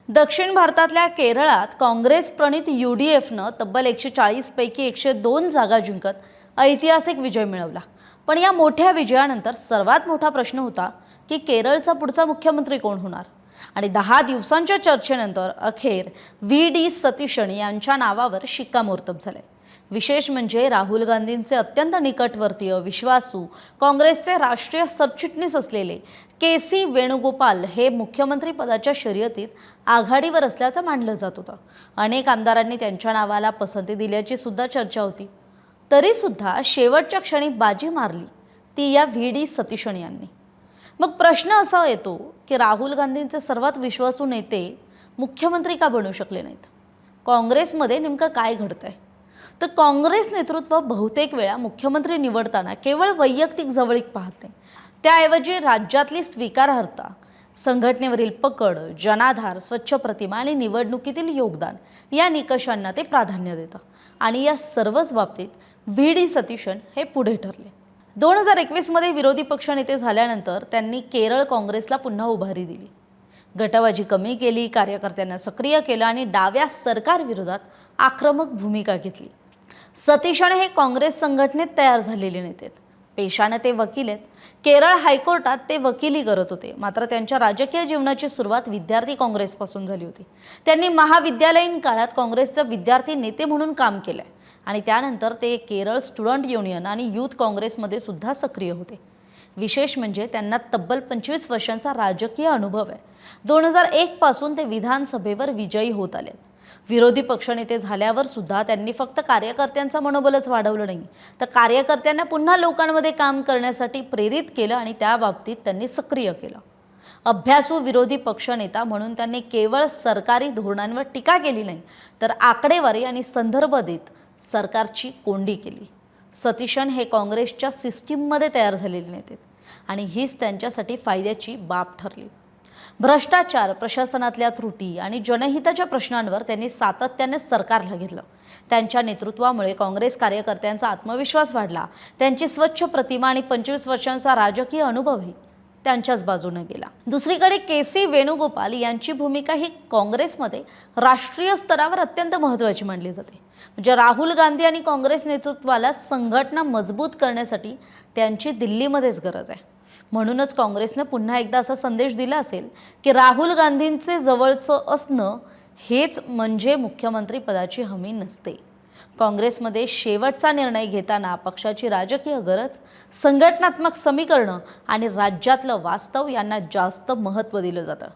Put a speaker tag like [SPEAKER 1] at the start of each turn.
[SPEAKER 1] दक्षिण भारतातल्या केरळात काँग्रेस प्रणित UDFनं तब्बल 140 पैकी 102 जागा जिंकत ऐतिहासिक विजय मिळवला। पण या मोठ्या विजयानंतर सर्वात मोठा प्रश्न होता की केरळचा पुढचा मुख्यमंत्री कोण होणार। आणि 10 दिवसांच्या चर्चेनंतर अखेर VD सतीशन यांच्या नावावर शिक्कामोर्तब झाले। विशेष म्हणजे राहुल गांधींचे अत्यंत निकटवर्तीय विश्वासू काँग्रेसचे राष्ट्रीय सरचिटणीस असलेले KC वेणुगोपाल हे मुख्यमंत्री पदाच्या शर्यतीत आघाडीवर असल्याचं मानलं जात होतं। अनेक आमदारांनी त्यांच्या नावाला पसंती दिल्याची सुद्धा चर्चा होती। तरी सुद्धा शेवटच्या क्षणी बाजी मारली ती या VD सतीशन यांनी। मग प्रश्न असा येतो की राहुल गांधींचे सर्वात विश्वासू नेते मुख्यमंत्री का बनू शकले नाहीत? काँग्रेसमध्ये नेमकं काय घडतंय? तर काँग्रेस नेतृत्व बहुतेक वेळा मुख्यमंत्री निवडताना केवळ वैयक्तिक जवळीक पाहते, त्याऐवजी राज्यातली स्वीकारार्हता, संघटनेवरील पकड, जनाधार, स्वच्छ प्रतिमा आणि निवडणुकीतील योगदान या निकषांना ते प्राधान्य देतं। आणि या सर्वच बाबतीत VD सतीशन हे पुढे ठरले। 2021 मध्ये विरोधी पक्षनेते झाल्यानंतर त्यांनी केरळ काँग्रेसला पुन्हा उभारी दिली, गटबाजी कमी केली, कार्यकर्त्यांना सक्रिय केलं आणि डाव्या सरकारविरोधात आक्रमक भूमिका घेतली। सतीशन हे काँग्रेस संघटनेत तयार झालेले नेते आहेत। पेशाने ते वकील आहेत। केरळ हायकोर्टात ते वकिली करत होते। मात्र त्यांच्या राजकीय जीवनाची सुरुवात विद्यार्थी काँग्रेसपासून झाली होती। त्यांनी महाविद्यालयीन काळात काँग्रेसचे विद्यार्थी नेते म्हणून काम केले आणि त्यानंतर ते केरळ स्टुडंट युनियन आणि यूथ काँग्रेसमध्ये सुद्धा सक्रिय होते। विशेष म्हणजे त्यांना तब्बल 25 वर्षांचा राजकीय अनुभव आहे। 2001 पासून ते विधानसभेवर विजयी होत आले। विरोधी पक्षनेते झाल्यावर सुद्धा त्यांनी फक्त कार्यकर्त्यांचं मनोबलच वाढवलं नाही, तर कार्यकर्त्यांना पुन्हा लोकांमध्ये काम करण्यासाठी प्रेरित केलं आणि त्या बाबतीत त्यांनी सक्रिय केलं। अभ्यासू विरोधी पक्षनेता म्हणून त्यांनी केवळ सरकारी धोरणांवर टीका केली नाही, तर आकडेवारी आणि संदर्भ देत सरकारची कोंडी केली। सतीशन हे काँग्रेसच्या सिस्टीममध्ये तयार झालेले नेते आणि हीच त्यांच्यासाठी फायद्याची बाब ठरली। भ्रष्टाचार, प्रशासनातल्या त्रुटी आणि जनहिताच्या प्रश्नांवर त्यांनी सातत्याने सरकारला घेरलं। त्यांच्या नेतृत्वामुळे काँग्रेस कार्यकर्त्यांचा आत्मविश्वास वाढला, त्यांची स्वच्छ प्रतिमा आणि 25 वर्षांचा राजकीय अनुभवही त्यांच्याच बाजूने गेला। दुसरीकडे KC वेणुगोपाल यांची भूमिका ही काँग्रेसमध्ये राष्ट्रीय स्तरावर अत्यंत महत्त्वाची मानली जाते। म्हणजे राहुल गांधी आणि काँग्रेस नेतृत्वाला संघटना मजबूत करण्यासाठी त्यांची दिल्लीमध्येच गरज आहे। म्हणूनच काँग्रेसने पुन्हा एकदा असा संदेश दिला असेल की राहुल गांधींचे जवळचं असणं हेच म्हणजे मुख्यमंत्री पदाची हमी नसते। काँग्रेसमध्ये शेवटचा निर्णय घेताना पक्षाची राजकीय गरज, संघटनात्मक समीकरणं आणि राज्यातलं वास्तव यांना जास्त महत्त्व दिलं जातं।